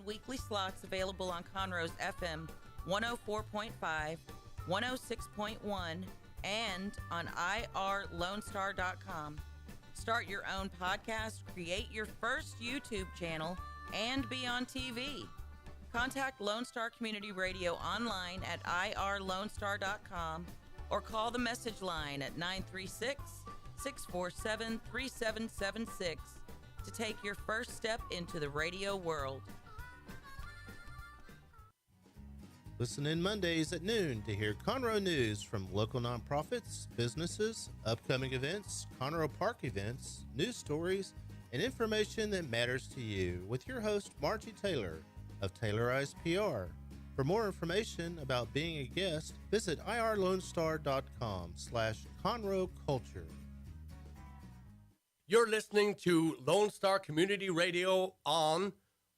weekly slots available on Conroe's FM 104.5, 106.1, and on irlonestar.com. Start your own podcast, create your first YouTube channel, and be on TV. Contact Lone Star Community Radio online at irlonestar.com or call the message line at 936-647-3776 to take your first step into the radio world. Listen in Mondays at noon to hear Conroe news from local nonprofits, businesses, upcoming events, Conroe Park events, news stories, and information that matters to you with your host, Margie Taylor of Taylorized PR. For more information about being a guest, visit irlonestar.com/Conroe Culture. You're listening to Lone Star Community Radio on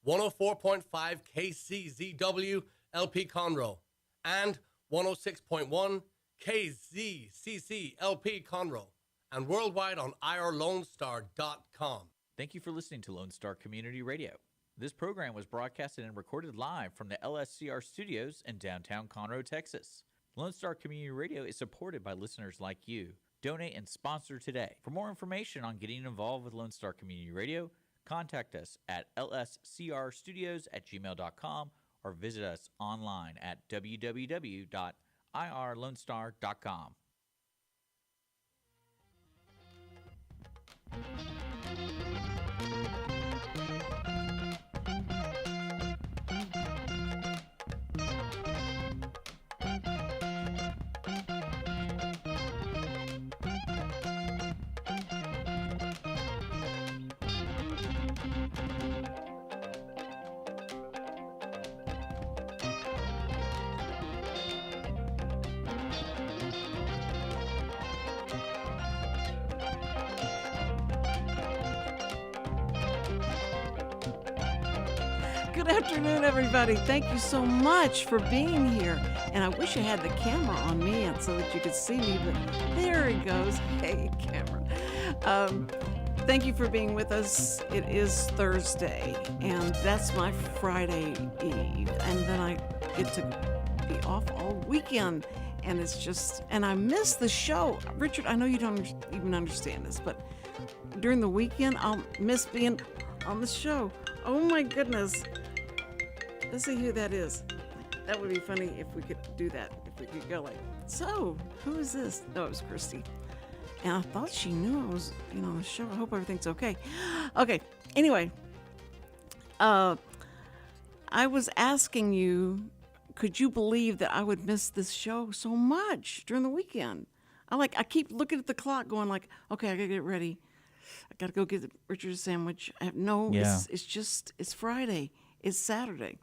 104.5 KCZW LP Conroe and 106.1 KZCC LP Conroe and worldwide on irlonestar.com. Thank you for listening to Lone Star Community Radio. This program was broadcasted and recorded live from the LSCR studios in downtown Conroe, Texas. Lone Star Community Radio is supported by listeners like you. Donate and sponsor today. For more information on getting involved with Lone Star Community Radio, contact us at lscrstudios@gmail.com or visit us online at www.irlonestar.com. Good afternoon, everybody. Thank you so much for being here. And I wish I had the camera on me and so that you could see me, but there it goes. Hey, camera. Thank you for being with us. It is Thursday, and that's my Friday Eve. And then I get to be off all weekend. And it's just, and I miss the show. Richard, I know you don't even understand this, but during the weekend, I'll miss being on the show. Oh my goodness. Let's see who that is. That would be funny if we could do that, if we could go like, so, who is this? No, it was Christy. And I thought she knew I was, on the show. I hope everything's okay. Okay, anyway. I was asking you, could you believe that I would miss this show so much during the weekend? I keep looking at the clock going like, okay, I gotta get ready. I gotta go get Richard a sandwich. It's Friday. It's Saturday.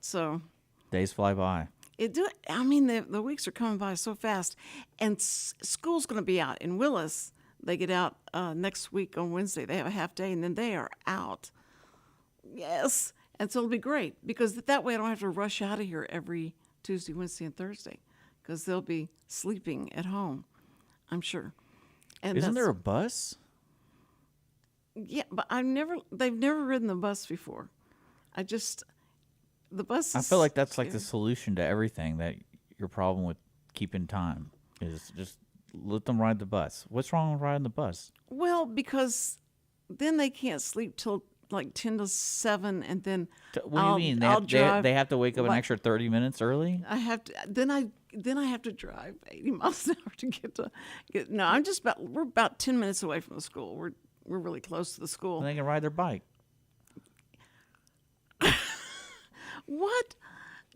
So Days fly by. The weeks are coming by so fast. And school's going to be out in Willis. They get out next week on Wednesday. They have a half day, and then they are out. Yes. And so it'll be great, because that way I don't have to rush out of here every Tuesday, Wednesday, and Thursday, because they'll be sleeping at home, I'm sure. And Isn't there a bus? Yeah, but they've never ridden the bus before. The bus I feel like that's like the solution to everything, that your problem with keeping time is just let them ride the bus. What's wrong with riding the bus? Well, because then they can't sleep till like 10 to 7, and then what do you mean? They have to wake up an extra 30 minutes early? I have to. Then I have to drive 80 miles an hour to get. No, we're about 10 minutes away from the school. We're really close to the school. And they can ride their bike. What?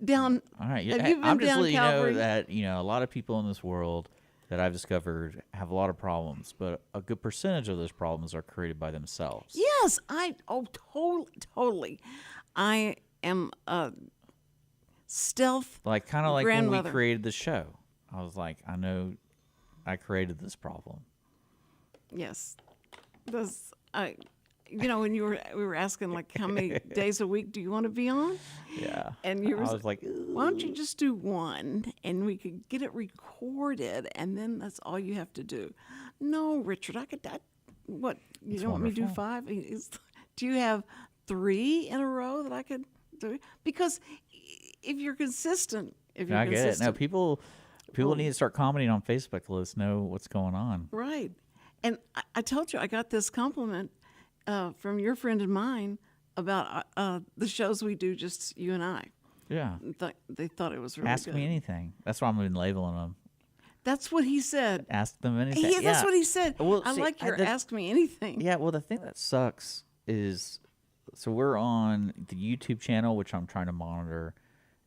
Down. All right. Have you been I'm just down letting you Calvary? know that a lot of people in this world that I've discovered have a lot of problems, but a good percentage of those problems are created by themselves. Yes, totally. I am a stealth kind of like when we grandmother. created the show. I was like, I know I created this problem. Yes. When we were asking like how many days a week do you want to be on? Yeah. And I was like, why don't you just do one, and we could get it recorded, and then that's all you have to do. No, Richard, what, you don't want me to do 5? Do you have 3 in a row that I could Because if you're consistent, I get it. No, people need to start commenting on Facebook to let us know what's going on. Right. And I told you I got this compliment from your friend and mine about the shows we do, just you and I. Yeah. They thought it was really Ask good. me anything. That's why I've been labeling them. That's what he said. Ask them anything. That's what he said. Well, I see, like your ask me anything. Yeah, well, the thing that sucks is, so we're on the YouTube channel, which I'm trying to monitor,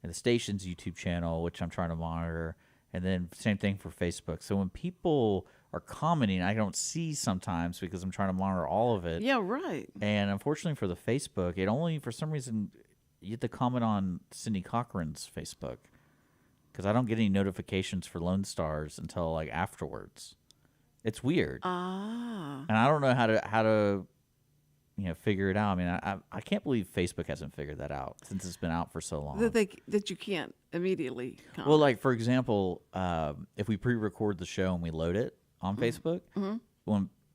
and the station's YouTube channel, which I'm trying to monitor, and then same thing for Facebook. So when people are commenting, I don't see sometimes because I'm trying to monitor all of it. Yeah, right. And unfortunately for the Facebook, it only, for some reason, you have to comment on Cindy Cochran's Facebook because I don't get any notifications for Lone Stars until like afterwards. It's weird. Ah. And I don't know how to figure it out. I mean, I can't believe Facebook hasn't figured that out since it's been out for so long. That you can't immediately comment. Well, like for example, if we pre-record the show and we load it on Facebook,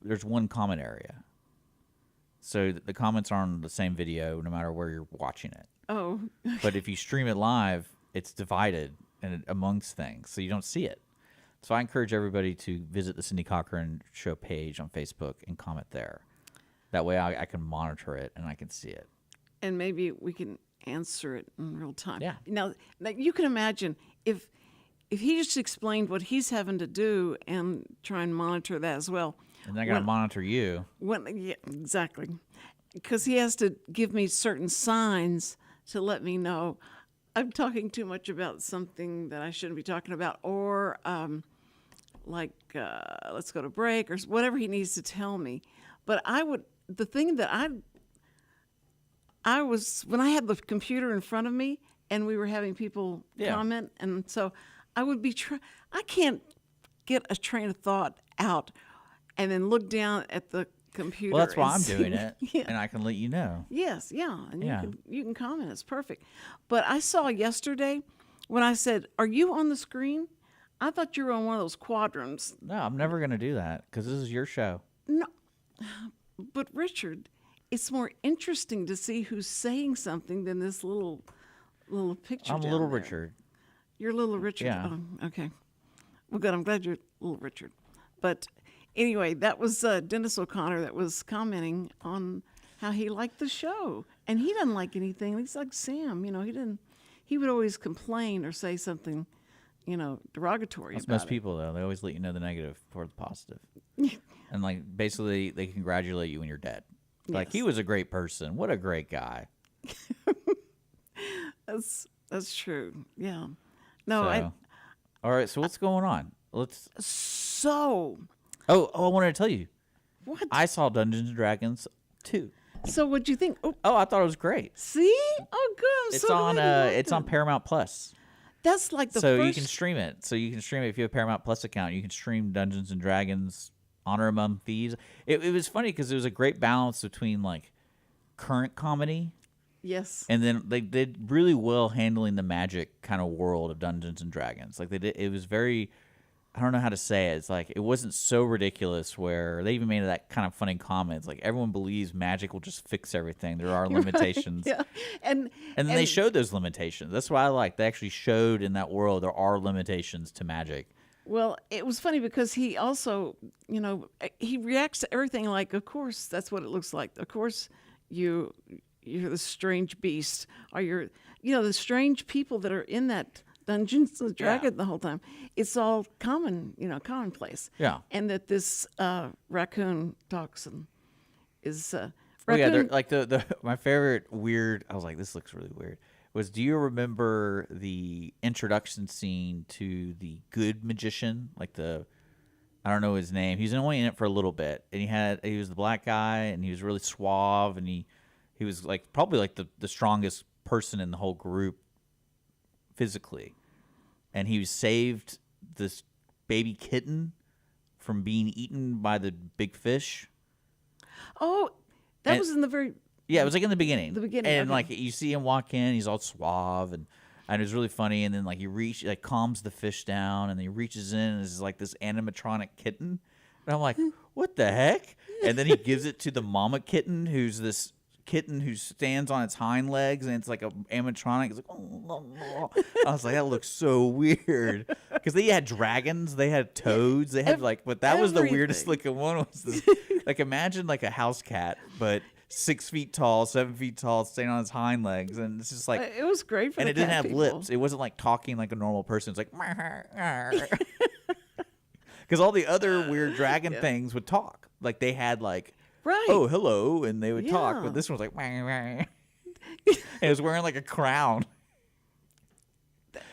there's one comment area. So the comments are on the same video no matter where you're watching it. Oh. But if you stream it live, it's divided amongst things, so you don't see it. So I encourage everybody to visit the Cindy Cochran Show page on Facebook and comment there. That way I can monitor it and I can see it. And maybe we can answer it in real time. Yeah. Now you can imagine if he just explained what he's having to do and try and monitor that as well. And they're going to monitor you. Yeah, exactly. Because he has to give me certain signs to let me know I'm talking too much about something that I shouldn't be talking about, or let's go to break, or whatever he needs to tell me. But the thing that I was, when I had the computer in front of me and we were having people comment, and so I would be I can't get a train of thought out and then look down at the computer. Well, that's why I'm see- doing it, Yeah. and I can let you know. Yes, yeah, and Yeah. you can comment. It's perfect. But I saw yesterday when I said, "Are you on the screen?" I thought you were on one of those quadrants. No, I'm never going to do that because this is your show. No, but Richard, it's more interesting to see who's saying something than this little picture. I'm down Little there. Richard. You're Little Richard. Yeah. Oh, okay. Well, good. I'm glad you're Little Richard. But anyway, that was Dennis O'Connor that was commenting on how he liked the show, and he doesn't like anything. He's like Sam. He would always complain or say something, derogatory That's about most it. people, though. They always let you know the negative before the positive. And, like, basically, they congratulate you when you're dead. Like, he was a great person. What a great guy. That's true. Yeah. No, So, all right, so what's going on? So Oh, I wanted to tell you. what? I saw Dungeons & Dragons 2. So what'd you think? Oh, Oh, I thought it was great. see? Oh, good. I'm It's so on glad you liked it's on it. Paramount Plus. That's like the So first. you can stream it. So you can stream it if you have a Paramount Plus account. You can stream Dungeons and Dragons, Honor Among Thieves. It was funny because it was a great balance between like current comedy Yes. and then they did really well handling the magic kind of world of Dungeons and Dragons. Like they did, it was very. I don't know how to say it. It's like it wasn't so ridiculous where they even made that kind of funny comments. Like everyone believes magic will just fix everything. There are limitations. Yeah. And And then they showed those limitations. That's what I like. They actually showed in that world there are limitations to magic. Well, it was funny because he also, he reacts to everything like, of course, that's what it looks like. Of course, you're the strange beast, or you're, the strange people that are in that Dungeons and Dragons the whole time. It's all commonplace. Yeah. And that this raccoon talks and is Oh yeah, raccoon. they're, like the my favorite weird. I was like, this looks really weird. Was do you remember the introduction scene to the good magician? Like I don't know his name. He's only in it for a little bit, and he was the black guy, and he was really suave, and he was like probably like the strongest person in the whole group physically, and he saved this baby kitten from being eaten by the big fish. Oh, that And- was in the very. Yeah, it was like in the beginning. The beginning, and okay. like you see him walk in, he's all suave, and it was really funny. And then like he calms the fish down, and he reaches in, and it's like this animatronic kitten. And I'm like, what the heck? And then he gives it to the mama kitten, who's this kitten who stands on its hind legs, and it's like a animatronic. It's like, oh. I was like, that looks so weird. Because they had dragons, they had toads, they had but that was the weirdest looking one. Was this, like, imagine like a house cat, but 6 feet tall, 7 feet tall, standing on its hind legs, and it's just like it was great for and the it didn't cat have people. lips. It wasn't like talking like a normal person. It's like because all the other weird dragon things would talk. Like they had like Right. oh hello, and they would talk. Yeah. But this one was like and it was wearing like a crown.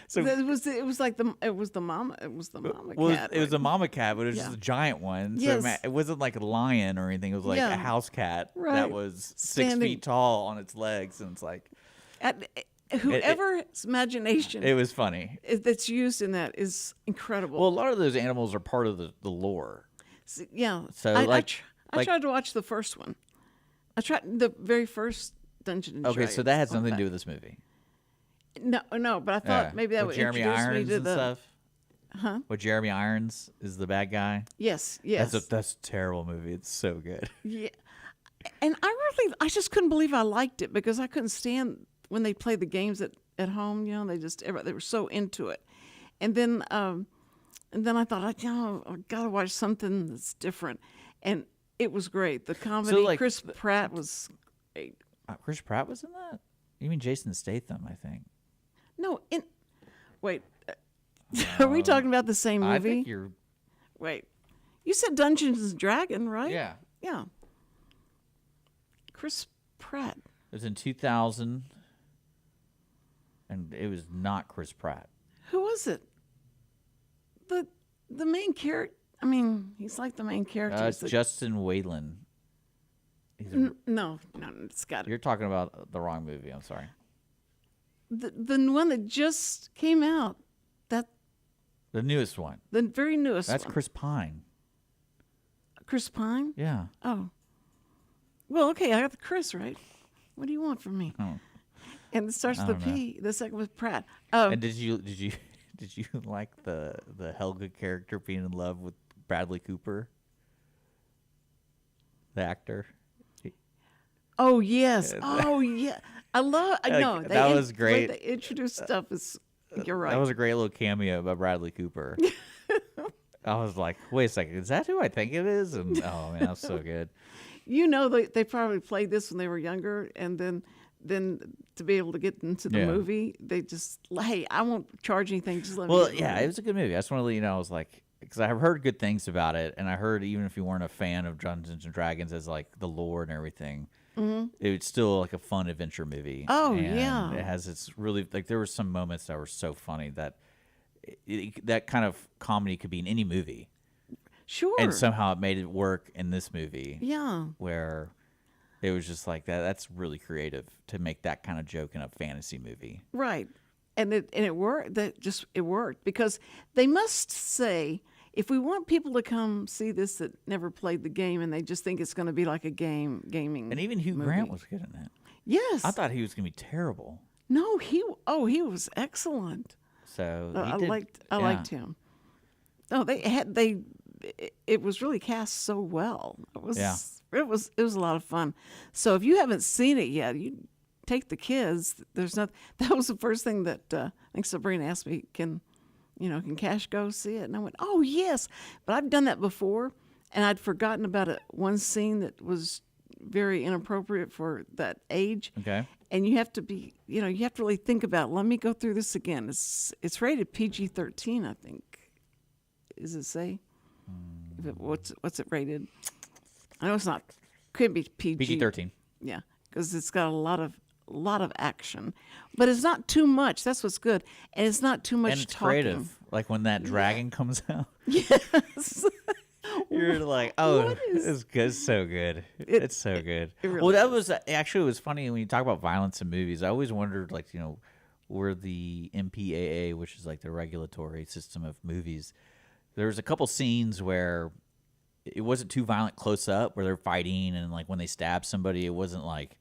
So it was the mama cat. it was a mama cat, but it was Yeah. just a giant one. So Yes. it wasn't like a lion or anything. It was like Yeah. a house cat that Right. was 6 Standing- feet tall on its legs, and it's like Whoever's imagination it was funny. that's used in that is incredible. Well, a lot of those animals are part of the lore. Yeah. So, I like- tried to watch the first one. I tried the very first Dungeons and Okay, Dragons. so that had on something to that. do with this movie. No, but I thought Yeah. maybe that With would Jeremy introduce Irons me to and the stuff. With Jeremy Irons is the bad guy. yes. That's a terrible movie. It's so good. Yeah. And I just couldn't believe I liked it because I couldn't stand when they played the games at home. You know, they were so into it. And then I thought, I gotta watch something that's different. And it was great. The comedy. like, Chris Pratt was great. Chris Pratt was in that? You mean Jason Statham, I think. No, wait. Are we talking about the same movie? I think you're... Wait. You said Dungeons and Dragons, right? Yeah. Yeah. Chris Pratt. It was in 2000, and it was not Chris Pratt. Who was it? The main character. I mean, he's like the main character. It's Justin Whalen. No, it's got You're talking about the wrong movie. I'm sorry. the one that just came out. That The newest one. the very newest. That's one. Chris Pine. Chris Pine. Yeah. Oh. Well, okay, I got the Chris right. What do you want from me? Oh. And it starts I with don't know. P. The second with Pratt. Oh, And did you like the Helga character being in love with Bradley Cooper, the actor? oh yes. Oh yeah. I know that was great. They introduced stuff is. You're right. That was a great little cameo by Bradley Cooper. I was like, wait a second, is that who I think it is? And oh man, that's so good. You know, they probably played this when they were younger, and then to be able to get into the Yeah. movie, they just, hey, I won't charge anything. Just let me. Well, get the yeah, movie. it was a good movie. I just want to let you know, I was like, because I've heard good things about it, and I heard even if you weren't a fan of Dungeons and Dragons as like the lore and everything, it's still like a fun adventure movie. Oh, And yeah. it has its really like there were some moments that were so funny that that kind of comedy could be in any movie, Sure. and somehow it made it work in this movie. Yeah. Where it was just like that. That's really creative to make that kind of joke in a fantasy movie. Right. And it worked. It worked because they must say, if we want people to come see this that never played the game and they just think it's going to be like a gaming. And even Hugh movie. Grant was good in it. Yes. I thought he was gonna be terrible. No, he was excellent. So I he did- liked him. No, it was really cast so well. It was a lot of fun. So if you haven't seen it yet, you take the kids. That was the first thing that I think Sabrina asked me, can Cash go see it? And I went, oh yes, but I've done that before, and I'd forgotten about one scene that was very inappropriate for that age. Okay. And you have to be, you have to really think about, let me go through this again. It's rated PG-13, I think. Does it say? What's it rated? I know it's not. Could be PG. PG-13. Yeah, because it's got a lot of action, but it's not too much. That's what's good, and it's not too much And it's talking. creative. Like when that dragon comes out, Yes. you're like, oh, What is- it's good. It's so good. It's so good. it really well, that was actually, it was funny when you talk about violence in movies. I always wondered, like, where the MPAA, which is like the regulatory system of movies, there's a couple scenes where it wasn't too violent close up, where they're fighting, and like when they stab somebody, it wasn't like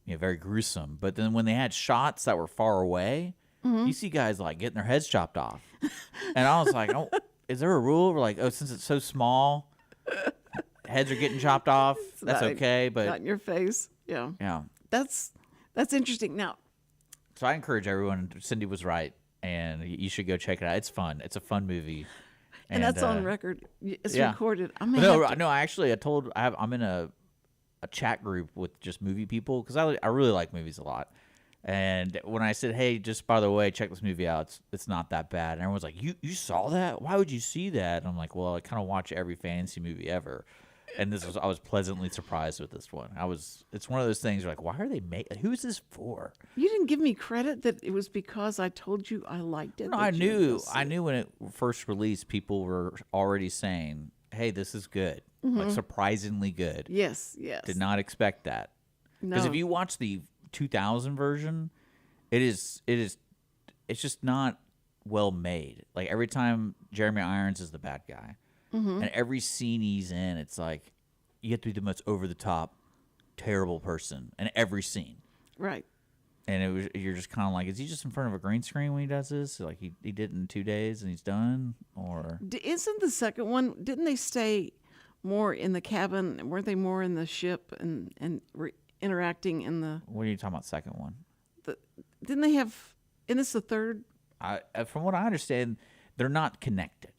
very gruesome. But then when they had shots that were far away, you see guys like getting their heads chopped off, and I was like, oh, is there a rule? We're like, oh, since it's so small, heads are getting chopped off. That's Not- okay, Not but in your face. Yeah. Yeah. That's interesting. Now, So I encourage everyone. Cindy was right, and you should go check it out. It's fun. It's a fun movie. and that's on record. It's yeah. recorded. I may No, have to, no. I'm in a chat group with just movie people because I really like movies a lot. And when I said, "Hey, just by the way, check this movie out. It's not that bad," and everyone's like, "You saw that? Why would you see that?" And I'm like, "Well, I kind of watch every fantasy movie ever." And I was pleasantly surprised with this one. It's one of those things. You're like, why are they making? Who is this for? you didn't give me credit that it was because I told you I liked it. No, that I you would go see I it. knew when it first released, people were already saying, "Hey, this is good, like surprisingly good." Yes, yes. Did not expect that because No. if you watch the 2000 version, it's just not well made. Like every time Jeremy Irons is the bad guy, and every scene he's in, it's like you have to be the most over the top, terrible person in every scene. Right. And you're just kind of like, is he just in front of a green screen when he does this? Like he did it in 2 days and he's done, or Isn't the second one? Didn't they stay more in the cabin? Weren't they more in the ship and interacting in the? what are you talking about? Second one? Didn't they have? And it's the third. From what I understand, they're not connected.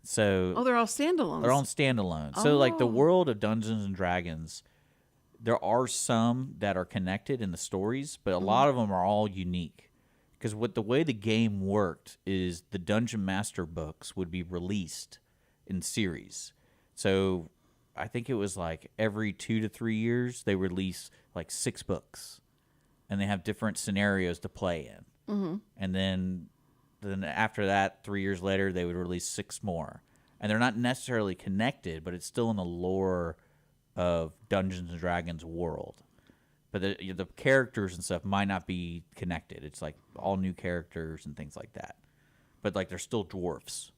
So Oh, they're all standalones. they're on standalone. So like the Oh. world of Dungeons and Dragons, there are some that are connected in the stories, but a lot of them are all unique. Because the way the game worked is the Dungeon Master books would be released in series. So I think it was like every 2 to 3 years they release like 6 books, and they have different scenarios to play in. And then after that, 3 years later, they would release 6 more. And they're not necessarily connected, but it's still in the lore of Dungeons and Dragons world. But the characters and stuff might not be connected. It's like all new characters and things like that. But like they're still dwarfs,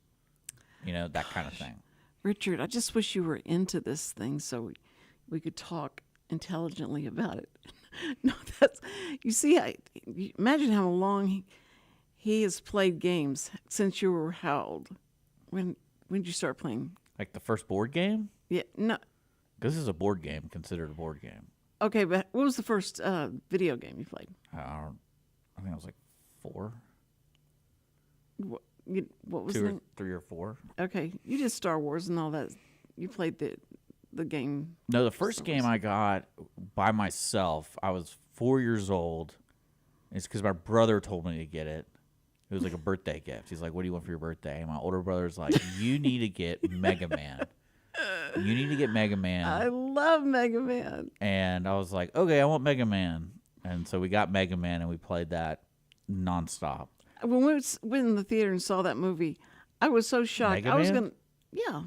that kind of thing. Richard, I just wish you were into this thing so we could talk intelligently about it. No, you see, imagine how long he has played games since you were how old? When did you start playing? Like the first board game? Yeah, no. This is a board game, considered a board game. Okay, but what was the first video game you played? I think I was like 4. What was 2 the or name? 3 or 4. Okay, you did Star Wars and all that. You played the game. No, the first game I got by myself, I was 4 years old. It's because my brother told me to get it. It was like a birthday gift. He's like, "What do you want for your birthday?" And my older brother's like, "You need to get Mega Man. You need to get Mega Man." I love Mega Man. And I was like, "Okay, I want Mega Man." And so we got Mega Man and we played that nonstop. When we went in the theater and saw that movie, I was so shocked. Mega I was Man? gonna, yeah,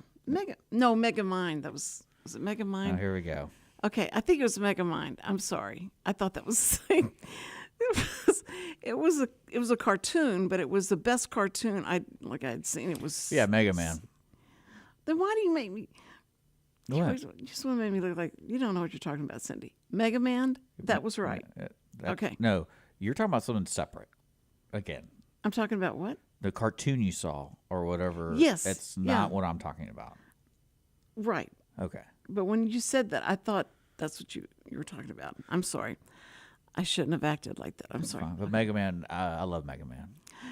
Mega Mind. Was it Mega Oh, Mind? here we go. Okay, I think it was Mega Mind. I'm sorry. I thought that was the thing. It was a cartoon, but it was the best cartoon I'd seen. It was Yeah, Mega Man. Then why do you make me? What? You just want to make me look like you don't know what you're talking about, Cindy. Mega Man. That was right. Okay. No, you're talking about something separate. Again, I'm talking about what? the cartoon you saw or whatever. Yes, It's yeah. not what I'm talking about. Right. Okay. But when you said that, I thought that's what you were talking about. I'm sorry. I shouldn't have acted like that. I'm sorry. Fine. But Mega Man, I love Mega Man.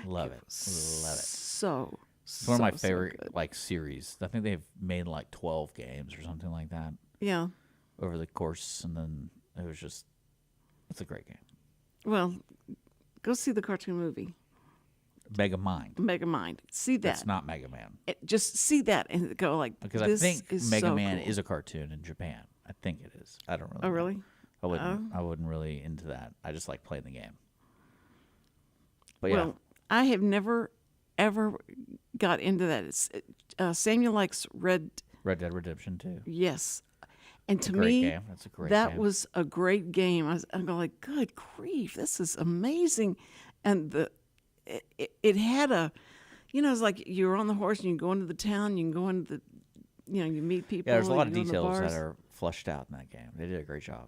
Love it. Love it. So. It's one of my favorite series. I think they've made like 12 games or something like that Yeah. over the course, and then it's a great game. Well, go see the cartoon movie, Mega Mind. Mega Mind. See that. That's not Mega Man. Just see that and go like, Because this I think is Mega so Man cool. is a cartoon in Japan. I think it is. I don't really Oh, know. really? I wouldn't really into that. I just like playing the game. But Well, I have never, ever got into that. Samuel likes Red Dead Redemption 2. yes. And to Great me, game. That's a great that game. was a great game. I'm going like, good grief, this is amazing. And it had a, it's like you're on the horse and you go into the town, you can go into the, you meet people. Yeah, there's a lot of you go to the details that bars. are fleshed out in that game. They did a great job.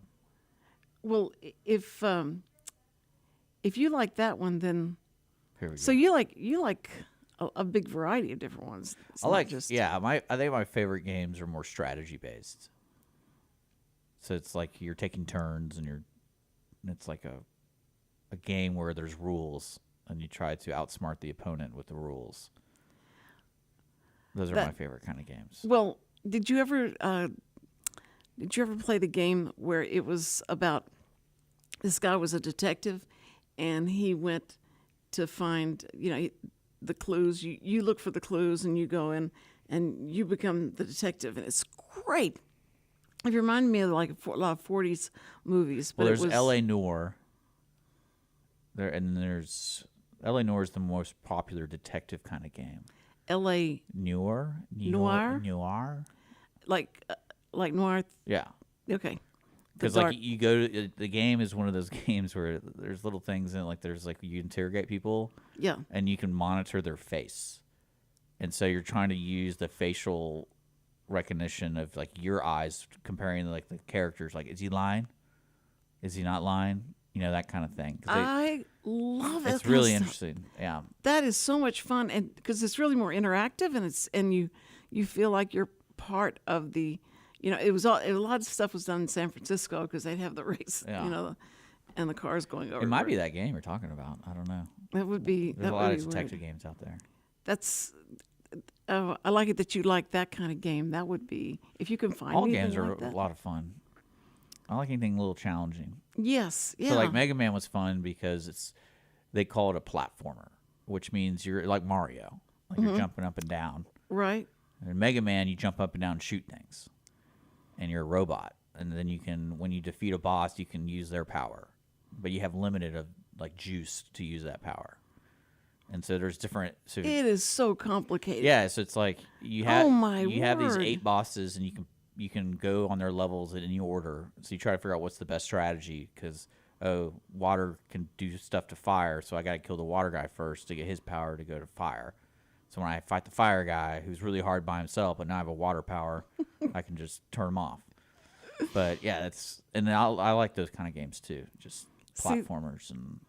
Well, if you like that one, then Here we go. so you like a big variety of different ones. It's I not like just I think my favorite games are more strategy based. So it's like you're taking turns, and it's like a game where there's rules, and you try to outsmart the opponent with the rules. Those are my favorite kind of games. Well, did you ever play the game where it was about this guy was a detective, and he went to find the clues. You look for the clues, and you go in, and you become the detective, and it's great. It reminded me of like a lot of 40s movies. But Well, there's it was, L.A. Noire. There's L.A. Noire is the most popular detective kind of game. L.A. Noir. like noir. Yeah. Okay. Because like you go to the game is one of those games where there's little things in it, like there's like you interrogate people. Yeah. And you can monitor their face, and so you're trying to use the facial recognition of like your eyes, comparing like the characters. Like, is he lying? Is he not lying? That kind of thing. I love it. It's really interesting. Yeah. That is so much fun, and because it's really more interactive, and you feel like you're part of the. It was a lot of stuff was done in San Francisco because they'd have the race. Yeah. And the cars going over. It might be that game you're talking about. I don't know. That would be. There's that a lot would of be detective weird. games out there. That's. I like it that you like that kind of game. That would be if you can find. All anything games are like that. a lot of fun. I like anything a little challenging. Yes. Yeah. So like Mega Man was fun because they call it a platformer, which means you're like Mario, like you're jumping up and down. Right. And in Mega Man, you jump up and down and shoot things, and you're a robot. And then when you defeat a boss, you can use their power, but you have limited of like juice to use that power. And so there's different. So It is so complicated. yeah, so it's like you have Oh, my have these word. 8 bosses, and you can go on their levels in any order. So you try to figure out what's the best strategy because water can do stuff to fire, so I got to kill the water guy first to get his power to go to fire. So when I fight the fire guy, who's really hard by himself, but now I have a water power, I can just turn him off. But yeah, I like those kind of games too, just See, platformers and.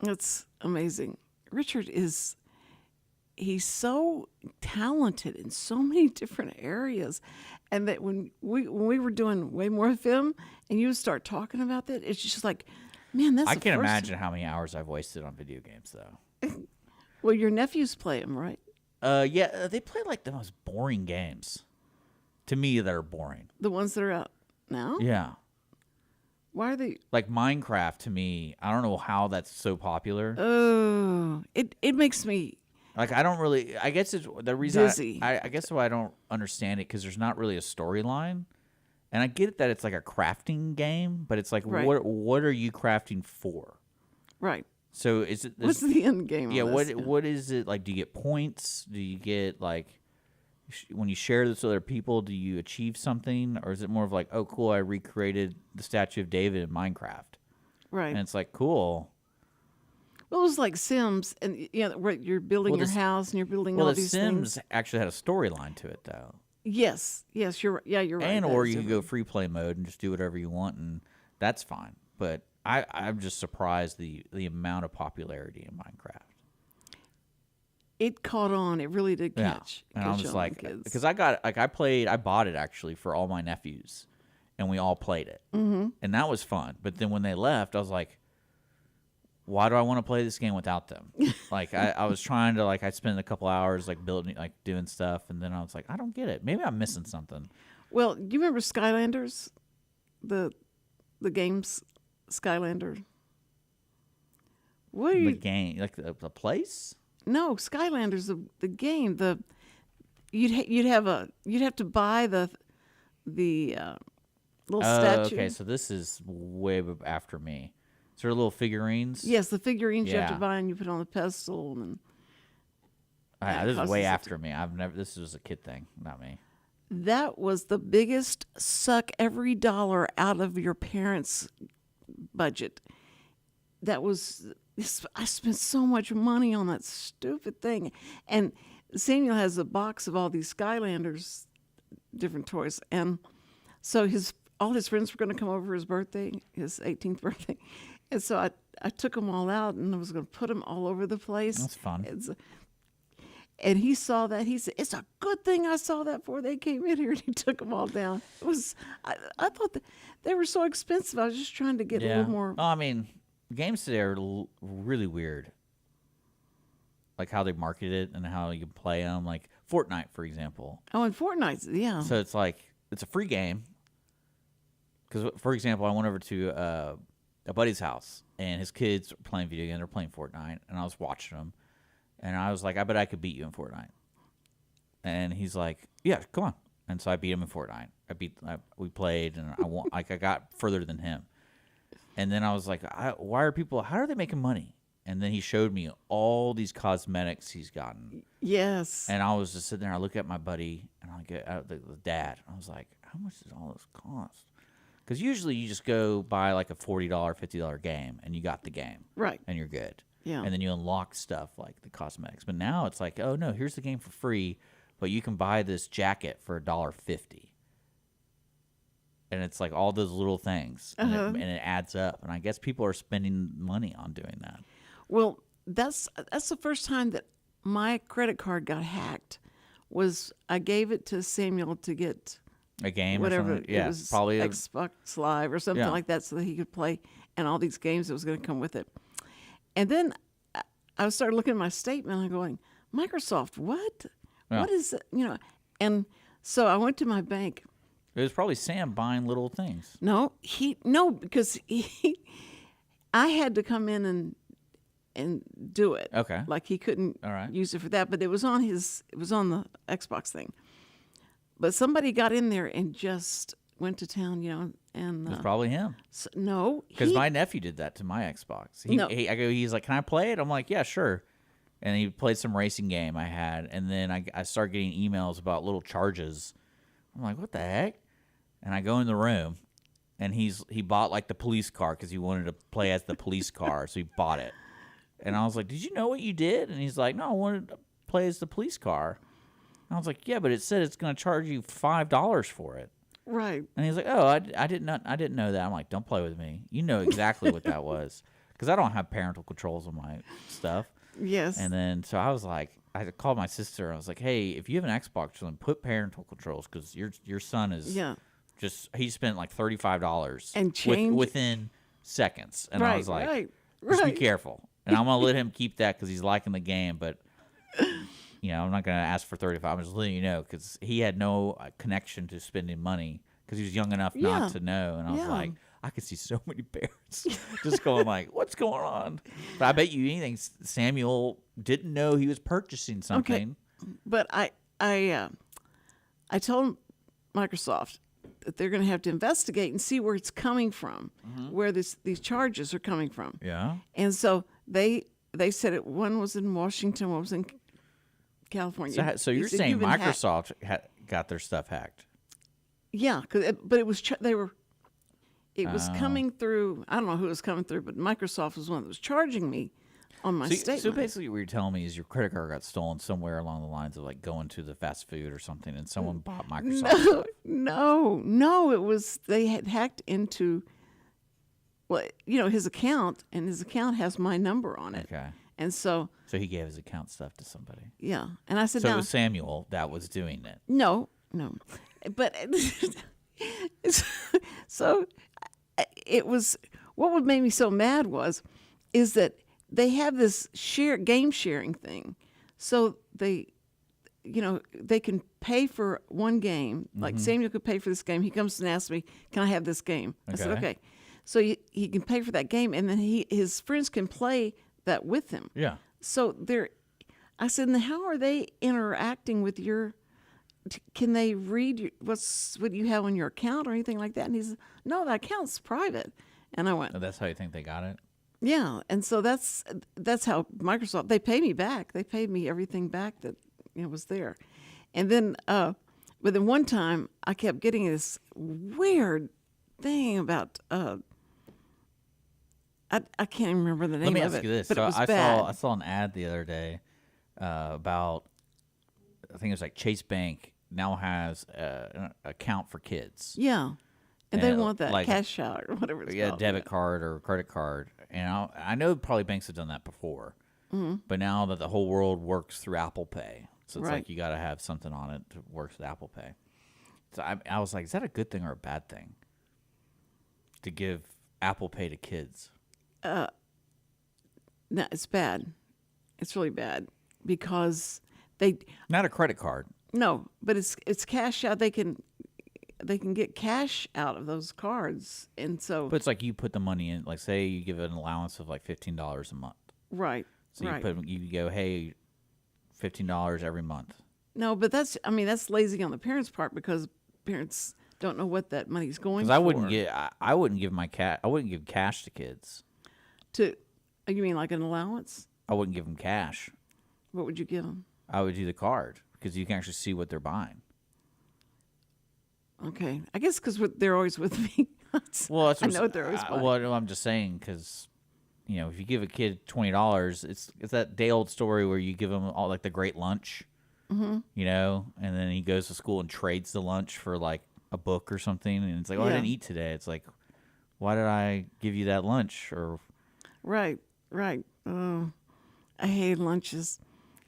That's amazing. Richard he's so talented in so many different areas, and that when we were doing way more of him, and you would start talking about that, it's just like, man, that's. I the can't first imagine how many hours I've wasted on video games though. Well, your nephews play them, right? Yeah, they play like the most boring games. To me, that are boring. The ones that are out now. Yeah. Why are they? Like Minecraft, to me, I don't know how that's so popular. Oh, it makes me. Like, I don't really. I guess it's the reason. Dizzy. I guess why I don't understand it because there's not really a storyline, and I get it that it's like a crafting game, but it's like, Right. what are you crafting for? Right. So is it? What's the end game? Yeah. Of this? What is it like? Do you get points? Do you get like? When you share this with other people, do you achieve something, or is it more of like, oh, cool, I recreated the statue of David in Minecraft, Right. and it's like, cool. Well, it was like Sims, and where you're building Well, your the house and you're building Well, all the these Sims things. actually had a storyline to it, though, Yes. You're you're right. and that or is you can go different. free play mode and just do whatever you want, and that's fine. But I'm just surprised the amount of popularity in Minecraft. It caught on. It really did Yeah, catch. and I'm catch just on like, kids. because I bought it actually for all my nephews, and we all played it, and that was fun. But then when they left, I was like, why do I want to play this game without them? Like I was trying to I spent a couple hours building, doing stuff, and then I was like, I don't get it. Maybe I'm missing something. Well, do you remember Skylanders? The games Skylander. What are The you? game, the place. No, Skylanders the game. You'd have to buy the little statue. Okay, so this is way after me. So they're little figurines. Yes, the figurines you have to Yeah. buy and you put on the pedestal and. This is costs way us a after me. This was a kid thing, not me. That was the biggest suck every dollar out of your parents' budget. I spent so much money on that stupid thing. And Samuel has a box of all these Skylanders, different toys. And so all his friends were going to come over for his birthday, his 18th birthday. And so I took them all out and I was going to put them all over the place. That's fun. And he saw that. He said, "It's a good thing I saw that before they came in here." And he took them all down. It was. I thought that they were so expensive. I was just trying to get a little more. Oh, I mean, games today are really weird. Like how they market it and how you play them. Like Fortnite, for example. Oh, and Fortnite's, yeah. So it's like it's a free game. Because, for example, I went over to a buddy's house, and his kids were playing video games. They're playing Fortnite, and I was watching them. And I was like, I bet I could beat you in Fortnite. And he's like, yeah, come on. And so I beat him in Fortnite. We played, and I got further than him. And then I was like, how are they making money? And then he showed me all these cosmetics he's gotten. Yes. And I was just sitting there. I look at my buddy, and I get out the dad. I was like, how much does all this cost? Because usually you just go buy like a $40, $50 game, and you got the game. Right. And you're good. Yeah. And then you unlock stuff like the cosmetics. But now it's like, oh, no, here's the game for free, but you can buy this jacket for $1.50. And it's like all those little things, and it adds up. And I guess people are spending money on doing that. Well, that's the first time that my credit card got hacked. Was I gave it to Samuel to get a game whatever or something? Yeah, it was, probably Xbox Live or something Yeah. like that, so that he could play and all these games that was going to come with it. And then I started looking at my statement and going, Microsoft, what? Yeah. What is it? You know, and so I went to my bank. It was probably Sam buying little things. Because I had to come in and do it. Okay. Like he couldn't All right. use it for that, but it was on the Xbox thing. But somebody got in there and just went to town, and It was probably him. no, Because he- my nephew did that to my Xbox. No. He's like, can I play it? I'm like, yeah, sure. And he played some racing game I had. And then I started getting emails about little charges. I'm like, what the heck? And I go in the room, and he bought like the police car because he wanted to play as the police car. So he bought it. And I was like, did you know what you did? And he's like, no, I wanted to play as the police car. And I was like, yeah, but it said it's going to charge you $5 for it. right. And he's like, "Oh, I didn't know that." I'm like, "Don't play with me. You know exactly what that was, because I don't have parental controls on my stuff." Yes. And then so I was like, I called my sister. I was like, "Hey, if you have an Xbox, then put parental controls, because your son is he spent like $35 And change- within seconds." And I was like, right. "Just be careful." And I'm gonna let him keep that because he's liking the game, but. I'm not going to ask for 35. I'm just letting you know, because he had no connection to spending money because he was young enough not to know. And I was like, I could see so many parents just going like, what's going on? But I bet you anything, Samuel didn't know he was purchasing something. Okay. But I told Microsoft that they're going to have to investigate and see where it's coming from, where these charges are coming from. Yeah. And so they said one was in Washington, one was in California. So you're He said, saying "You've been hacked." Microsoft got their stuff hacked? Yeah, but it was it was coming through. I don't know who it was coming through, but Microsoft was one that was charging me on my statement. So basically, what you're telling me is your credit card got stolen somewhere along the lines of like going to the fast food or something, and someone bought Microsoft. No, it was they had hacked into his account, and his account has my number on it. Okay. And so he gave his account stuff to somebody. yeah, and I said, So it "No, was Samuel that was doing it. no," but so it was. What would make me so mad is that they have this game sharing thing, so they can pay for one game. Like Samuel could pay for this game. He comes and asks me, "Can I have this game?" I said, Okay. "Okay." So he can pay for that game, and then his friends can play that with him. Yeah. So I said, "Now how are they interacting with your? Can they read what you have on your account or anything like that?" And he said, "No, that account's private." And I went, Oh, that's how you think they got it? "Yeah." And so that's how Microsoft, they pay me back. They paid me everything back that was there. And then, but then one time I kept getting this weird thing about. I can't even remember the name Let me of ask it. you this. But So it was I bad. saw an ad the other day about, I think it was like Chase Bank now has an account for kids. Yeah. And they And, want that like, cash out or whatever it's Yeah, called. debit card or credit card. And I know probably banks have done that before. But now that the whole world works through Apple Pay, so it's Right. like you got to have something on it to work with Apple Pay. So I was like, is that a good thing or a bad thing to give Apple Pay to kids? No, it's bad. It's really bad because they Not a credit card. no, but it's cash out. They can get cash out of those cards, and so But it's like you put the money in, like say you give an allowance of like $15 a month. right, So right. you go, hey, $15 every month. No, but that's lazy on the parents' part because parents don't know what that money's going Because for. I wouldn't give cash to kids. To you mean like an allowance? I wouldn't give them cash. What would you give them? I would do the card because you can actually see what they're buying. Okay, I guess because they're always with me. Well, that's I know what they're always buying. well, I'm just saying because, if you give a kid $20, it's that day old story where you give them all like the great lunch, and then he goes to school and trades the lunch for like a book or something, and it's like, oh, I Yeah. didn't eat today. It's like, why did I give you that lunch? Or Right. Oh, I hate lunches.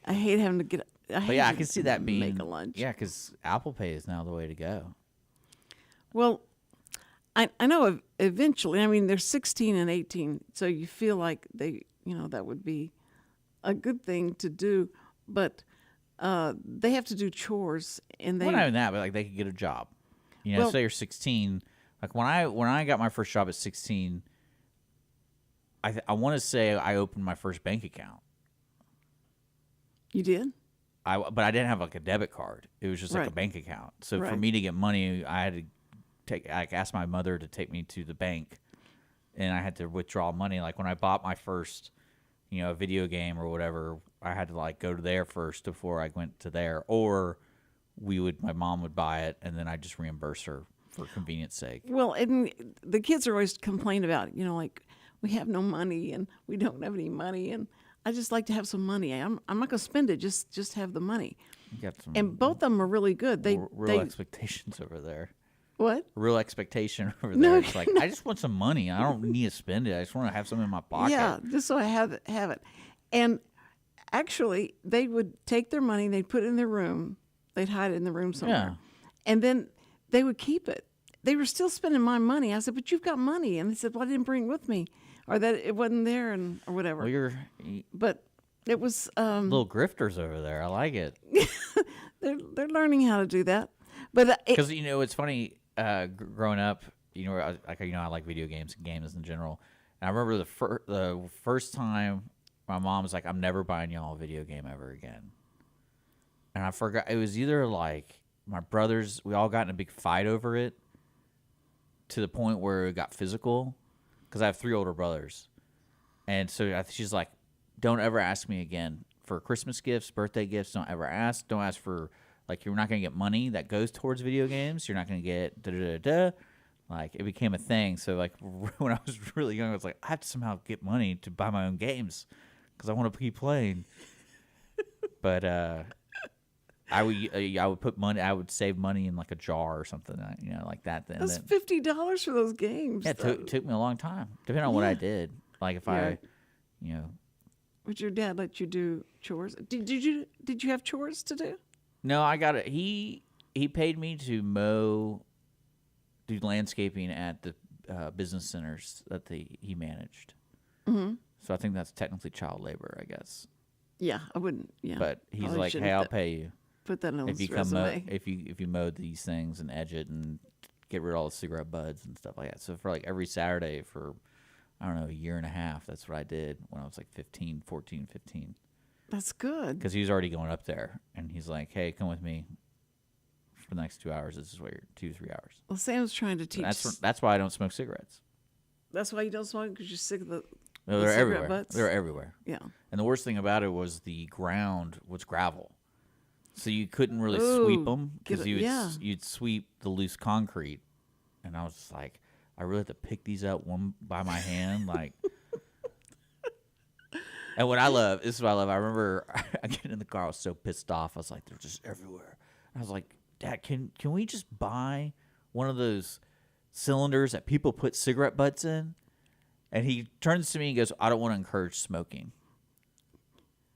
I hate having to get. but yeah, I can see that being make a lunch. Yeah, because Apple Pay is now the way to go. Well, I know eventually. I mean, they're 16 and 18, so you feel like that would be a good thing to do, but they have to do chores, and they Well, not even that, but like they could get a job. Well- Say you're 16. Like when I got my first job at 16, I want to say I opened my first bank account. You did? But I didn't have like a debit card. It was just like a Right. bank account. So for Right. me to get money, I had to ask my mother to take me to the bank, and I had to withdraw money. Like when I bought my first, video game or whatever, I had to like go to there first before I went to there, or my mom would buy it and then I just reimburse her for convenience sake. Well, and the kids are always complain about, like we have no money and we don't have any money, and I just like to have some money. I'm not going to spend it. Just have the money. You got some And both of them are really good. real expectations over there. What? Real expectation over No. there. It's like I just want some money. I don't need to spend it. I just want to have some in my pocket. Yeah, just so I have it. And actually, they would take their money, they'd put it in their room, they'd hide it in the room somewhere, and then they would keep it. They were still spending my money. I said, "But you've got money," and they said, "Well, I didn't bring it with me, or that it wasn't there, or whatever." Well, you're But it was little grifters over there. I like it they're learning how to do that. But because it's funny. Growing up, I like video games and games in general. And I remember the first time my mom was like, "I'm never buying y'all a video game ever again." And I forgot, it was either like my brothers, we all got in a big fight over it to the point where it got physical because I have 3 older brothers. And so she's like, "Don't ever ask me again for Christmas gifts, birthday gifts. Don't ever ask. Don't ask for, like, you're not going to get money that goes towards video games. You're not going to get da-da-da-da." Like, it became a thing. So, like, when I was really young, I was like, I have to somehow get money to buy my own games because I want to keep playing. But I would put money, I would save money in, like, a jar or something, like that. Then that's $50 for those games. yeah, it took me a long time, depending on what I did. Like, if I, Would your dad let you do chores? Did you have chores to do? No, I got it. He paid me to do landscaping at the business centers that he managed. Mm-hmm. So I think that's technically child labor, I guess. Yeah, I wouldn't. Yeah, But he's Probably like, shouldn't "Hey, I'll have pay you put that on if his you come resume. if you mowed these things and edge it and get rid of all the cigarette butts and stuff like that." So for like every Saturday for, I don't know, a year and a half, that's what I did when I was like 15. That's good. Because he was already going up there, and he's like, "Hey, come with me for the next 2 hours. This is what you're 2-3 hours." Well, Sam's trying to teach. That's why I don't smoke cigarettes. That's why you don't smoke, because you're sick of the. No, the they're cigarette everywhere. butts? They're everywhere. Yeah. And the worst thing about it was the ground was gravel, so you couldn't really sweep Ooh, them because yeah. you'd sweep the loose concrete, and I was just like, I really have to pick these up one by my hand, like. And this is what I love. I remember I get in the car, I was so pissed off. I was like, they're just everywhere. I was like, "Dad, can we just buy one of those cylinders that people put cigarette butts in?" And he turns to me and goes, "I don't want to encourage smoking."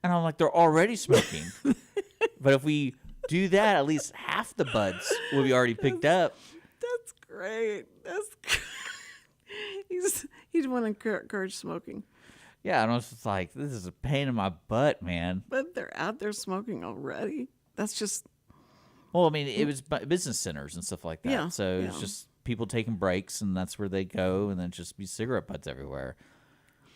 And I'm like, they're already smoking. But if we do that, at least half the buds will be already picked up. That's great. He's want to encourage smoking. Yeah, and I was just like, this is a pain in my butt, man. But they're out there smoking already. That's just... Well, I mean, it was business centers and stuff like that. Yeah, So it's yeah. just people taking breaks, and that's where they go, and then just be cigarette butts everywhere.